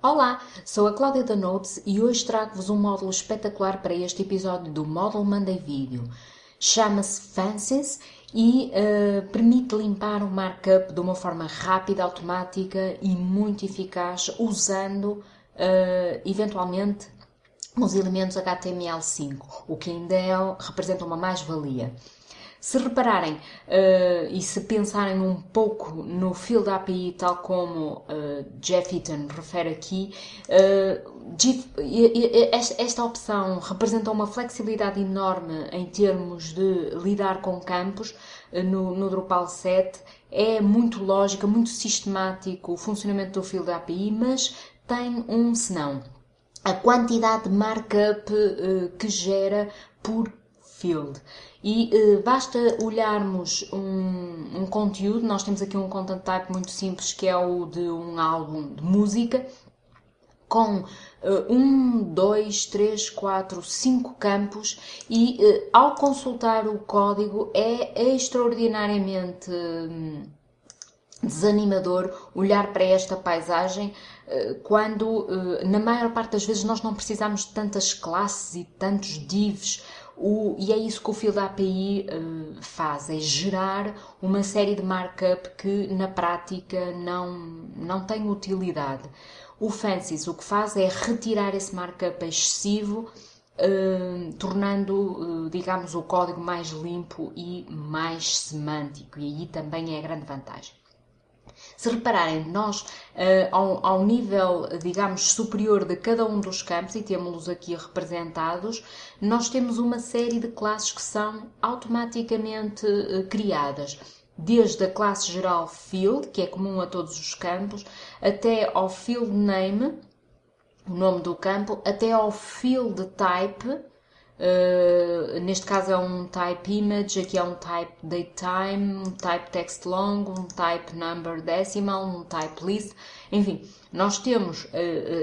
Olá, sou a Cláudia da Notes e hoje trago-vos um módulo espetacular para este episódio do Módulo Monday Video. Chama-se Fancies e permite limpar o markup de uma forma rápida, automática e muito eficaz, usando eventualmente os elementos HTML5, o que ainda representa uma mais-valia. Se repararem e se pensarem um pouco no Field API, tal como Jeff Eaton refere aqui, esta opção representa uma flexibilidade enorme em termos de lidar com campos no Drupal 7. É muito lógico, muito sistemático o funcionamento do Field API, mas tem um senão. A quantidade de markup que gera por field. E basta olharmos um conteúdo, nós temos aqui um content type muito simples que é o de um álbum de música, com 2, 3, 4, 5 campos e ao consultar o código é extraordinariamente desanimador olhar para esta paisagem quando na maior parte das vezes nós não precisamos de tantas classes e tantos divs. E é isso que o Field API faz, é gerar uma série de markup que na prática não tem utilidade. O Fancies o que faz é retirar esse markup excessivo, tornando, digamos, o código mais limpo e mais semântico, e aí também é a grande vantagem. Se repararem, nós, ao nível, digamos, superior de cada um dos campos, e temos-los aqui representados, nós temos uma série de classes que são automaticamente criadas. Desde a classe geral Field, que é comum a todos os campos, até ao Field Name, o nome do campo, até ao Field Type. Neste caso é um type image, aqui é um type datetime, um type text long, um type number decimal, um type list, enfim, nós temos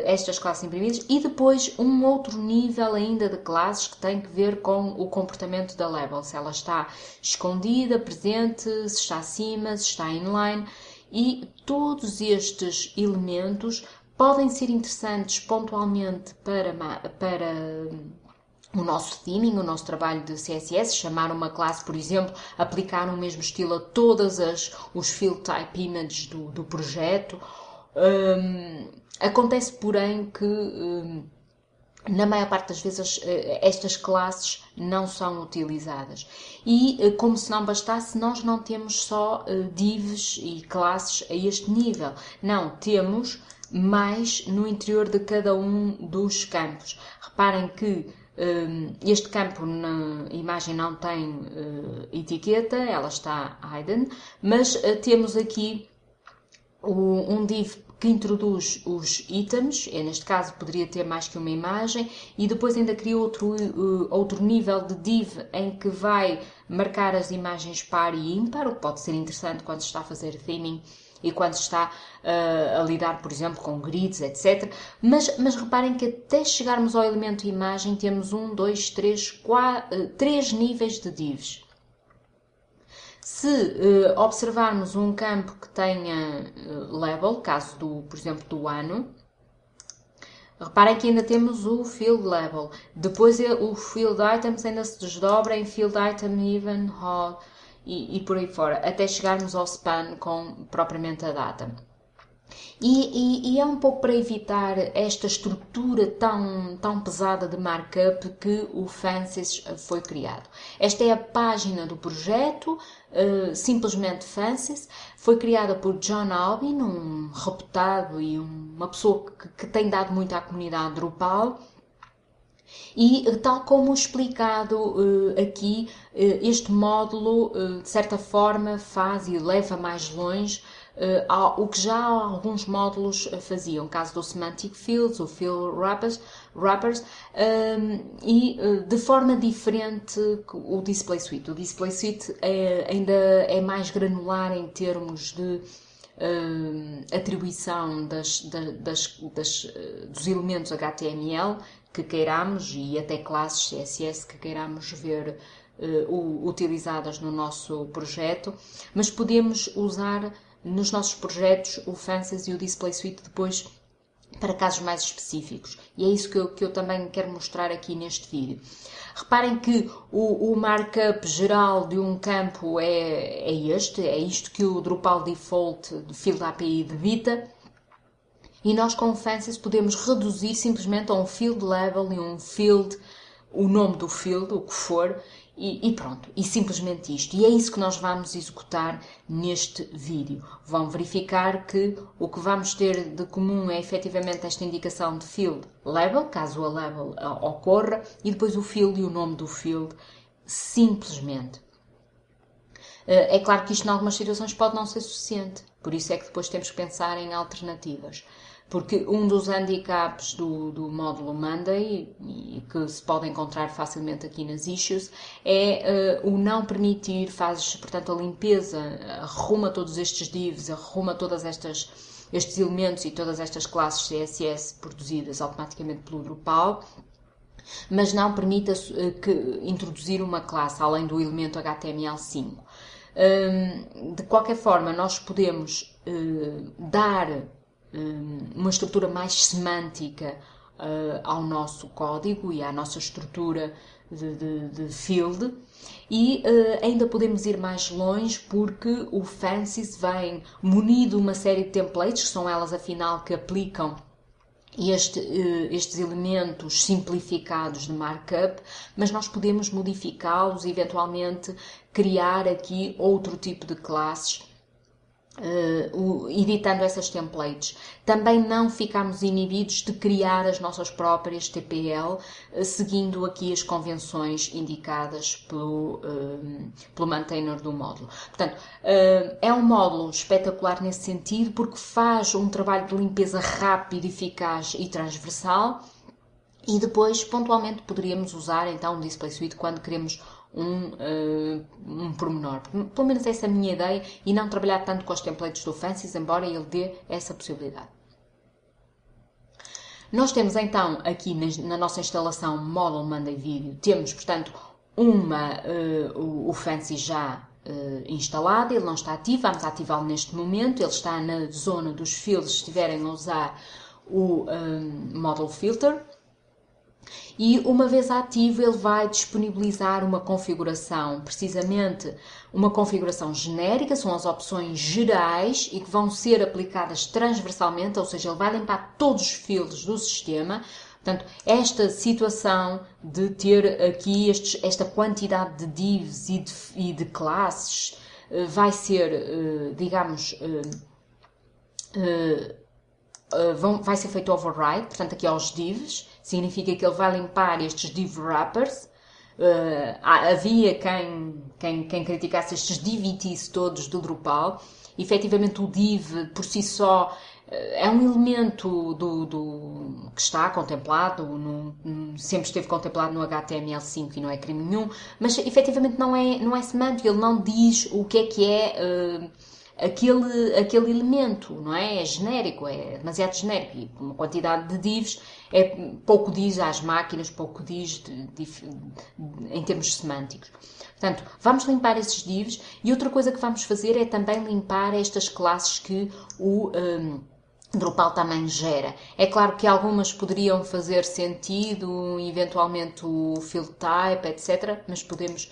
estas classes imprimidas e depois um outro nível ainda de classes que tem que ver com o comportamento da label, se ela está escondida, presente, se está acima, se está inline, e todos estes elementos podem ser interessantes pontualmente para o nosso theming, o nosso trabalho de CSS, chamar uma classe, por exemplo, aplicar o mesmo estilo a todas os field type images do projeto. Acontece, porém, que na maior parte das vezes estas classes não são utilizadas. E, como se não bastasse, nós não temos só divs e classes a este nível. Não, temos mais no interior de cada um dos campos. Reparem que este campo na imagem não tem etiqueta, ela está hidden, mas temos aqui um div que introduz os itens, neste caso poderia ter mais que uma imagem, e depois ainda cria outro nível de div em que vai marcar as imagens par e ímpar, o que pode ser interessante quando se está a fazer theming e quando se está a lidar, por exemplo, com grids, etc. Mas reparem que até chegarmos ao elemento imagem temos 3 níveis de divs. Se observarmos um campo que tenha label, caso por exemplo, do ano, reparem que ainda temos o field label. Depois o field items ainda se desdobra em field item even, hot e por aí fora, até chegarmos ao span com propriamente a data. E é um pouco para evitar esta estrutura tão pesada de markup que o Fancies foi criado. Esta é a página do projeto, simplesmente Fancies. Foi criada por John Albin, um reputado e uma pessoa que tem dado muito à comunidade Drupal. E, tal como explicado aqui, este módulo, de certa forma, faz e leva mais longe o que já alguns módulos faziam, caso do Semantic Fields, o Field Wrappers, e de forma diferente o Display Suite. O Display Suite ainda é mais granular em termos de atribuição dos elementos HTML que queiramos e até classes CSS que queiramos ver utilizadas no nosso projeto, mas podemos usar nos nossos projetos o Fancies e o Display Suite depois para casos mais específicos. E é isso que eu também quero mostrar aqui neste vídeo. Reparem que o markup geral de um campo é isto que o Drupal Default de Field API debita. E nós com o Fancies podemos reduzir simplesmente a um field level e um field, o nome do field, o que for, e pronto, e simplesmente isto. E é isso que nós vamos executar neste vídeo. Vão verificar que o que vamos ter de comum é efetivamente esta indicação de field level, caso a level ocorra, e depois o field e o nome do field, simplesmente. É claro que isto em algumas situações pode não ser suficiente, por isso é que depois temos que pensar em alternativas. Porque um dos handicaps do módulo Monday, e que se pode encontrar facilmente aqui nas issues, é o não permitir, fazes, portanto, a limpeza, arruma todos estes divs, arruma todas estes elementos e todas estas classes CSS produzidas automaticamente pelo Drupal, mas não permita introduzir uma classe além do elemento HTML5. De qualquer forma, nós podemos dar uma estrutura mais semântica ao nosso código e à nossa estrutura de field, e ainda podemos ir mais longe porque o Fancies vem munido de uma série de templates, que são elas afinal que aplicam estes elementos simplificados de markup, mas nós podemos modificá-los e eventualmente criar aqui outro tipo de classes, editando essas templates. Também não ficamos inibidos de criar as nossas próprias TPL, seguindo aqui as convenções indicadas pelo maintainer do módulo. Portanto, é um módulo espetacular nesse sentido, porque faz um trabalho de limpeza rápido, eficaz e transversal, e depois, pontualmente, poderíamos usar então o Display Suite quando queremos um pormenor. Pelo menos essa é a minha ideia, e não trabalhar tanto com os templates do Fancies, embora ele dê essa possibilidade. Nós temos então aqui na nossa instalação Model Monday Video, temos portanto o Fancies já instalado, ele não está ativo, vamos ativá-lo neste momento, ele está na zona dos fields se estiverem a usar o Model Filter. E uma vez ativo, ele vai disponibilizar uma configuração, precisamente uma configuração genérica, são as opções gerais e que vão ser aplicadas transversalmente, ou seja, ele vai limpar todos os fields do sistema. Portanto, esta situação de ter aqui esta quantidade de divs e de classes vai ser, digamos, vai ser feito override, portanto, aqui aos divs. Significa que ele vai limpar estes div wrappers. Havia quem criticasse estes divs todos do Drupal. Efetivamente, o div por si só é um elemento que está contemplado, sempre esteve contemplado no HTML5 e não é crime nenhum, mas efetivamente não é semântico, ele não diz o que é aquele elemento, não é? É genérico, é demasiado genérico, e uma quantidade de divs pouco diz às máquinas, pouco diz em termos semânticos. Portanto, vamos limpar esses divs, e outra coisa que vamos fazer é também limpar estas classes que o Drupal também gera. É claro que algumas poderiam fazer sentido, eventualmente o field type, etc., mas podemos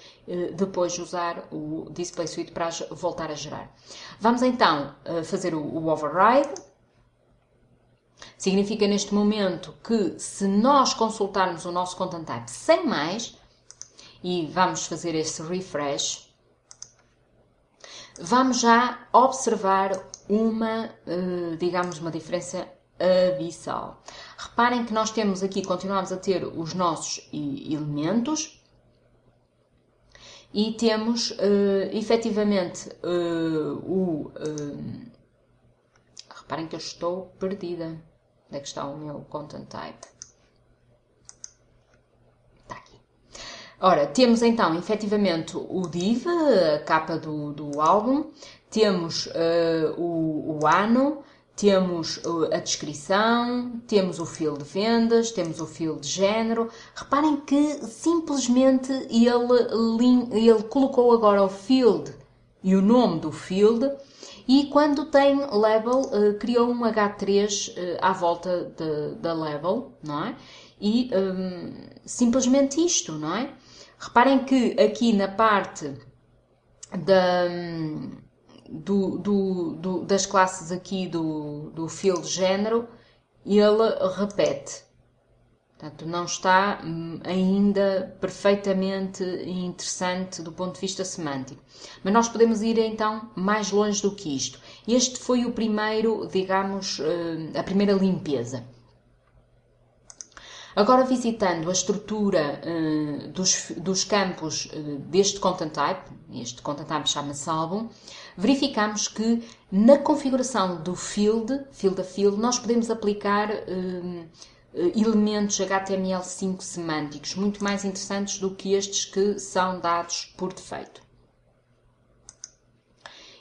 depois usar o Display Suite para voltar a gerar. Vamos então fazer o override. Significa neste momento que se nós consultarmos o nosso content type sem mais, e vamos fazer esse refresh, vamos já observar digamos, uma diferença abissal. Reparem que nós temos aqui, continuamos a ter os nossos elementos e temos efetivamente reparem que eu estou perdida. Onde é que está o meu content type? Está aqui. Ora, temos então efetivamente o div, a capa do álbum, temos o ano, temos a descrição, temos o field de vendas, temos o field de género. Reparem que simplesmente ele colocou agora o field e o nome do field, e quando tem label, criou um H3 à volta da label, não é? E simplesmente isto, não é? Reparem que aqui na parte das classes aqui do field género, ele repete. Portanto, não está ainda perfeitamente interessante do ponto de vista semântico. Mas nós podemos ir então mais longe do que isto. Este foi o primeiro, digamos, a primeira limpeza. Agora, visitando a estrutura dos campos deste content type, este content type chama-se álbum, verificamos que na configuração do field a field, nós podemos aplicar elementos HTML5 semânticos, muito mais interessantes do que estes que são dados por defeito.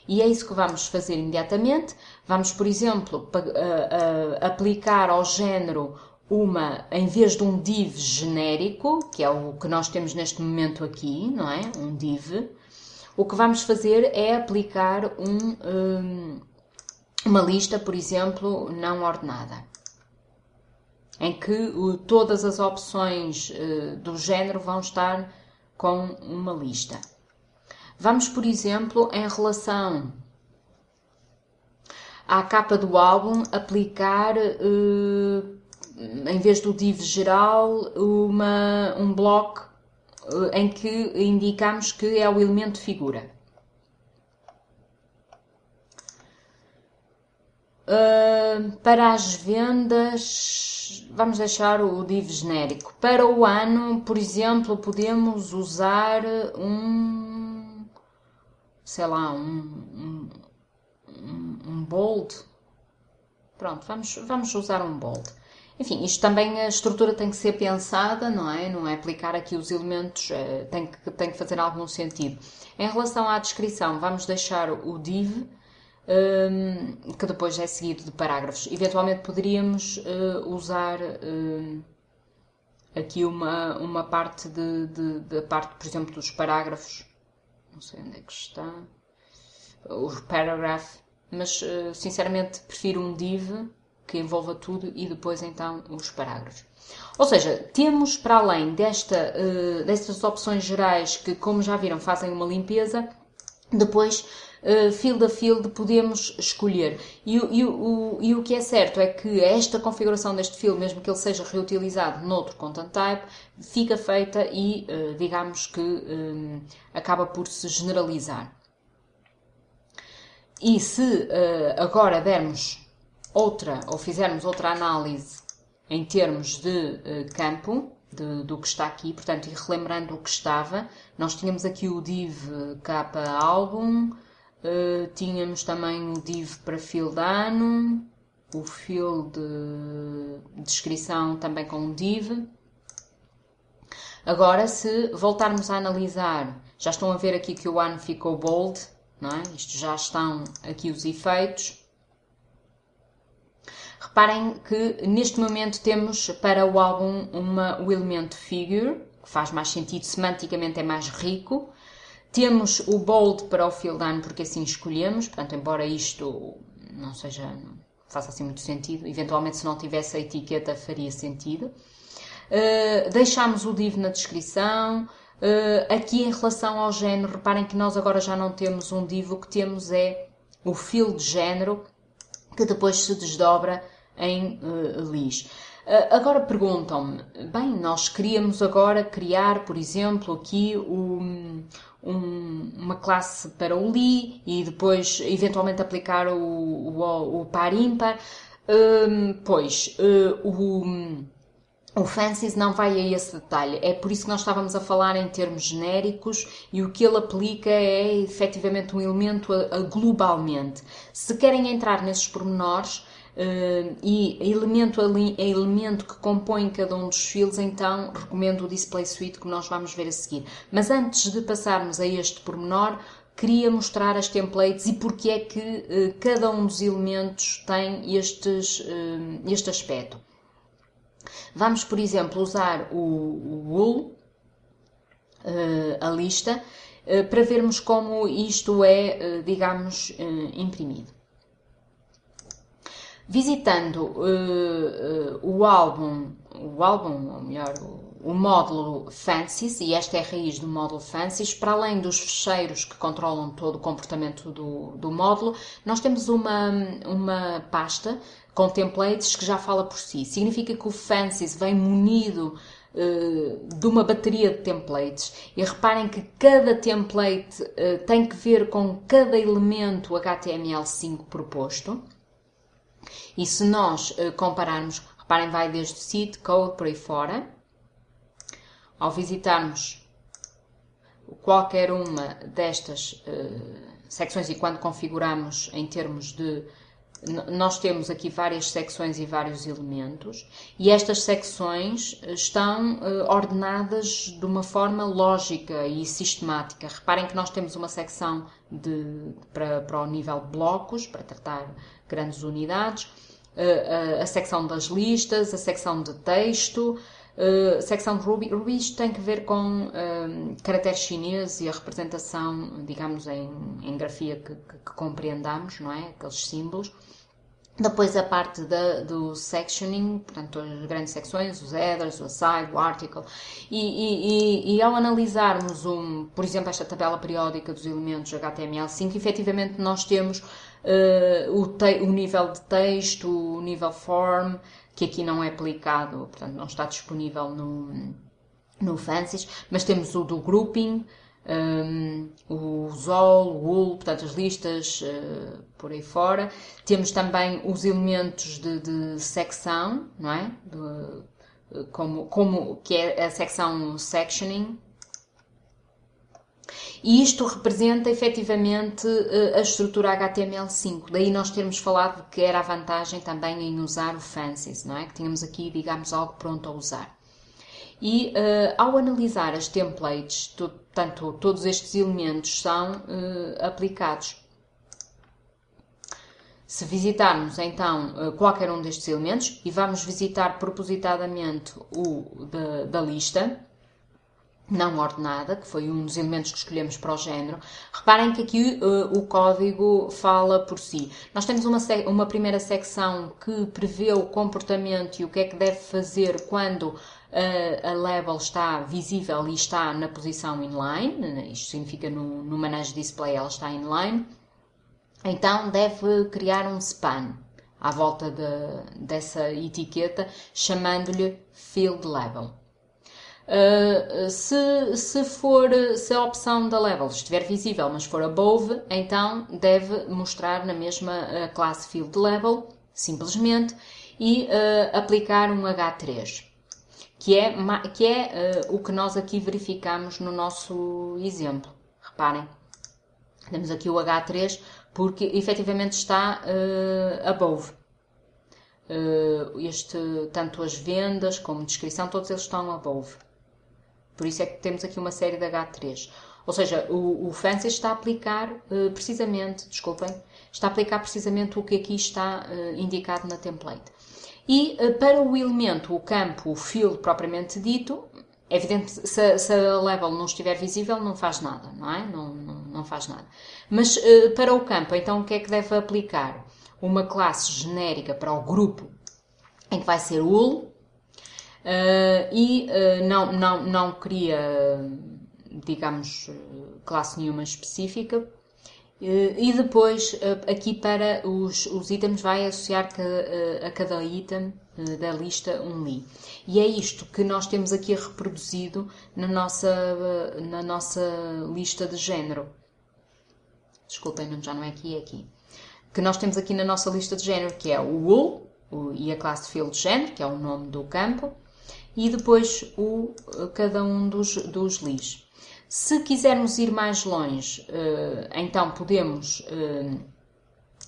E é isso que vamos fazer imediatamente. Vamos, por exemplo, aplicar ao género em vez de um div genérico, que é o que nós temos neste momento aqui, não é? Um div. O que vamos fazer é aplicar uma lista, por exemplo, não ordenada, em que todas as opções do género vão estar com uma lista. Vamos, por exemplo, em relação à capa do álbum, aplicar, em vez do div geral, um bloco em que indicamos que é o elemento figura. Para as vendas, vamos deixar o div genérico. Para o ano, por exemplo, podemos usar sei lá, um bold. Pronto, vamos usar um bold. Enfim, isto também, a estrutura tem que ser pensada, não é? Não é aplicar aqui os elementos, tem que fazer algum sentido. Em relação à descrição, vamos deixar o div, que depois é seguido de parágrafos. Eventualmente poderíamos usar aqui uma parte da parte, por exemplo, dos parágrafos. Não sei onde é que está. O paragraph. Mas, sinceramente, prefiro um div que envolva tudo e depois, então, os parágrafos. Ou seja, temos, para além destas opções gerais que, como já viram, fazem uma limpeza, depois, field a field, podemos escolher. E o que é certo é que esta configuração deste field, mesmo que ele seja reutilizado noutro content type, fica feita e, digamos que, acaba por se generalizar. E se agora dermos fizermos outra análise em termos de campo, do que está aqui, portanto, e relembrando o que estava, nós tínhamos aqui o div capa álbum, tínhamos também o div para field ano, o field de descrição também com um div. Agora, se voltarmos a analisar, já estão a ver aqui que o ano ficou bold, não é? Isto já estão aqui os efeitos. Reparem que neste momento temos para o álbum o elemento figure, que faz mais sentido, semanticamente é mais rico. Temos o bold para o field ano, porque assim escolhemos, portanto, embora isto não faça assim muito sentido, eventualmente se não tivesse a etiqueta faria sentido. Deixamos o div na descrição. Aqui em relação ao género, reparem que nós agora já não temos um div, o que temos é o field género, que depois se desdobra em lis. Agora perguntam-me, bem, nós queríamos agora criar, por exemplo, aqui uma classe para o li e depois eventualmente aplicar o par ímpar. O Fancies não vai a esse detalhe, é por isso que nós estávamos a falar em termos genéricos e o que ele aplica é efetivamente um elemento globalmente. Se querem entrar nesses pormenores e elemento que compõe cada um dos fields, então recomendo o Display Suite que nós vamos ver a seguir. Mas antes de passarmos a este pormenor, queria mostrar as templates e porque é que cada um dos elementos tem este aspecto. Vamos, por exemplo, usar o wool, a lista, para vermos como isto é, digamos, imprimido. Visitando o álbum, ou melhor, o módulo Fancies, e esta é a raiz do módulo Fancies, para além dos fecheiros que controlam todo o comportamento do módulo, nós temos uma pasta com templates que já fala por si. Significa que o Fancies vem munido de uma bateria de templates, e reparem que cada template tem que ver com cada elemento HTML5 proposto. E se nós compararmos, reparem, vai desde seed, code, por aí fora. Ao visitarmos qualquer uma destas secções, e quando configuramos em termos de... Nós temos aqui várias secções e vários elementos, e estas secções estão ordenadas de uma forma lógica e sistemática. Reparem que nós temos uma secção para o nível de blocos, para tratar grandes unidades, a secção das listas, a secção de texto, a secção de Ruby. Ruby isto tem que ver com caracteres chineses e a representação, digamos, em grafia que compreendamos, não é? Aqueles símbolos. Depois a parte do sectioning, portanto as grandes secções, os headers, o aside, o article, e ao analisarmos, por exemplo, esta tabela periódica dos elementos HTML5, efetivamente nós temos o nível de texto, o nível form, que aqui não é aplicado, portanto não está disponível no Fancies, mas temos o do grouping, o ZOL, o UL, portanto as listas por aí fora. Temos também os elementos de secção, não é? Que é a secção sectioning. E isto representa efetivamente a estrutura HTML5. Daí nós termos falado que era a vantagem também em usar o Fancies, não é? Que tínhamos aqui, digamos, algo pronto a usar. E ao analisar as templates, portanto, todos estes elementos são aplicados. Se visitarmos então qualquer um destes elementos, e vamos visitar propositadamente o da lista não ordenada, que foi um dos elementos que escolhemos para o género, reparem que aqui o código fala por si. Nós temos uma primeira secção que prevê o comportamento e o que é que deve fazer quando a label está visível e está na posição inline. Isto significa no manejo display ela está inline. Então deve criar um span à volta dessa etiqueta, chamando-lhe field label. Se a opção da label estiver visível, mas for above, então deve mostrar na mesma classe field label, simplesmente, e aplicar um H3, que é o que nós aqui verificamos no nosso exemplo. Reparem, temos aqui o H3 porque efetivamente está above. Tanto as vendas como descrição, todos eles estão above. Por isso é que temos aqui uma série de H3. Ou seja, o Fancies está a aplicar está a aplicar precisamente o que aqui está indicado na template. E para o elemento, o campo, o field propriamente dito, é evidente que se a label não estiver visível, não faz nada, não é? Não faz nada. Mas para o campo, então, o que é que deve aplicar? Uma classe genérica para o grupo, em que vai ser UL, não cria, digamos, classe nenhuma específica. E depois, aqui para os itens, vai associar a cada item da lista um li. E é isto que nós temos aqui reproduzido na nossa lista de género. Desculpem, já não é aqui, é aqui. Que nós temos aqui na nossa lista de género, que é o UL, e a classe field género, que é o nome do campo, e depois cada um dos lis. Se quisermos ir mais longe, então podemos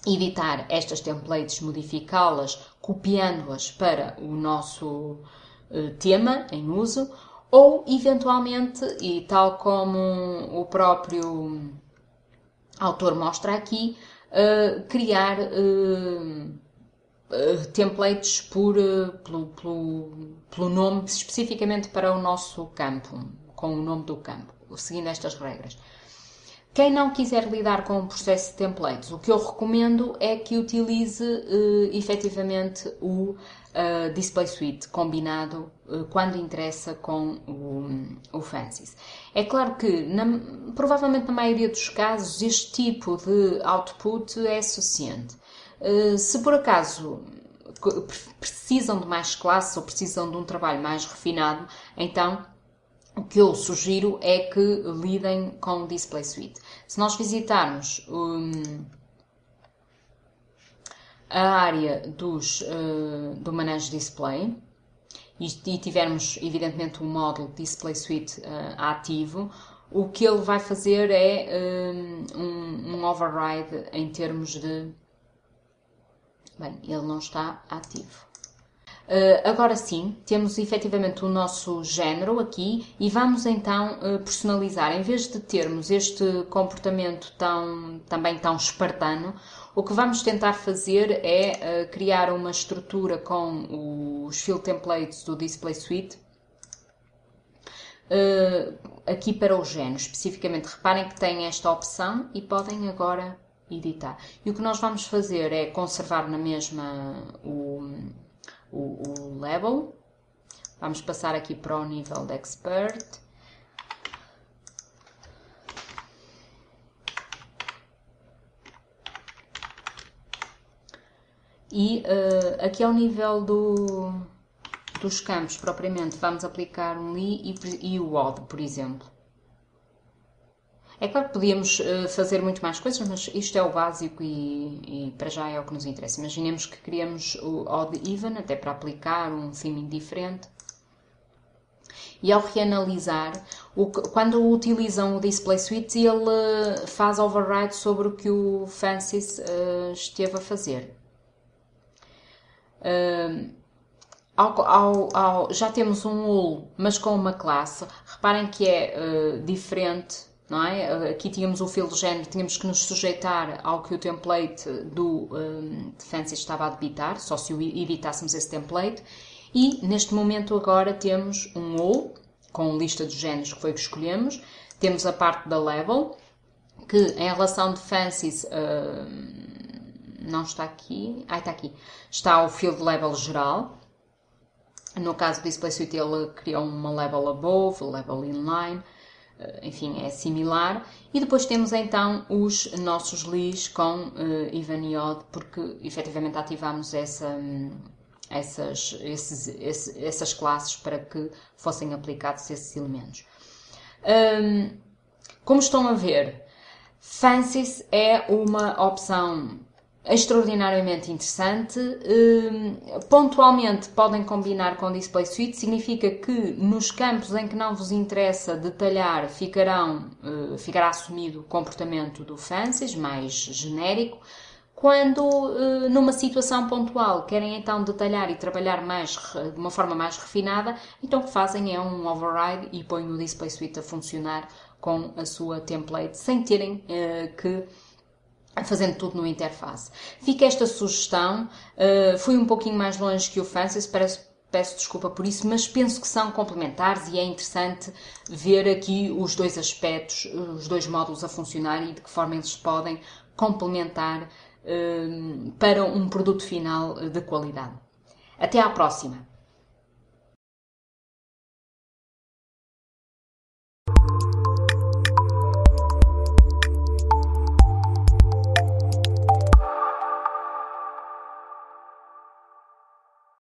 editar estas templates, modificá-las, copiando-as para o nosso tema em uso, ou eventualmente, e tal como o próprio autor mostra aqui, criar templates pelo nome, especificamente para o nosso campo, com o nome do campo, seguindo estas regras. Quem não quiser lidar com o processo de templates, o que eu recomendo é que utilize efetivamente o Display Suite combinado quando interessa com o Fancies. É claro que, provavelmente na maioria dos casos, este tipo de output é suficiente. Se por acaso precisam de mais classes ou precisam de um trabalho mais refinado, então o que eu sugiro é que lidem com o Display Suite. Se nós visitarmos a área do manejo display e tivermos, evidentemente, o módulo Display Suite ativo, o que ele vai fazer é um override em termos de... Bem, ele não está ativo. Agora sim, temos efetivamente o nosso género aqui e vamos então personalizar. Em vez de termos este comportamento também tão espartano, o que vamos tentar fazer é criar uma estrutura com os field templates do Display Suite aqui para o género. Especificamente, reparem que tem esta opção e podem agora editar. E o que nós vamos fazer é conservar na mesma o label. Vamos passar aqui para o nível de expert. E aqui ao nível dos campos, propriamente, vamos aplicar um li e o odd, por exemplo. É claro que podíamos fazer muito mais coisas, mas isto é o básico e para já é o que nos interessa. Imaginemos que queríamos o odd even, até para aplicar um theming diferente. E ao reanalisar, quando utilizam o Display Suite, ele faz override sobre o que o Fancies esteve a fazer. Já temos um UL, mas com uma classe. Reparem que é diferente. Não é? Aqui tínhamos o field género, tínhamos que nos sujeitar ao que o template do Fancy estava a debitar, só se editássemos esse template. E neste momento agora temos um UL, com lista de géneros que foi que escolhemos. Temos a parte da label, que em relação de Fancies não está aqui. Está aqui. Está o field label geral. No caso do Display Suite ele criou uma label above, label inline. Enfim, é similar. E depois temos então os nossos lis com even e odd, porque efetivamente ativamos essas classes para que fossem aplicados esses elementos. Como estão a ver, Fancies é uma opção extraordinariamente interessante. Pontualmente podem combinar com Display Suite, significa que nos campos em que não vos interessa detalhar ficará assumido o comportamento do Fancies, mais genérico. Quando numa situação pontual querem então detalhar e trabalhar de uma forma mais refinada, então o que fazem é um override e põem o Display Suite a funcionar com a sua template, sem terem que fazendo tudo no interface. Fica esta sugestão, fui um pouquinho mais longe que o Fancies, peço desculpa por isso, mas penso que são complementares e é interessante ver aqui os dois aspectos, os dois módulos a funcionar e de que forma eles podem complementar para um produto final de qualidade. Até à próxima!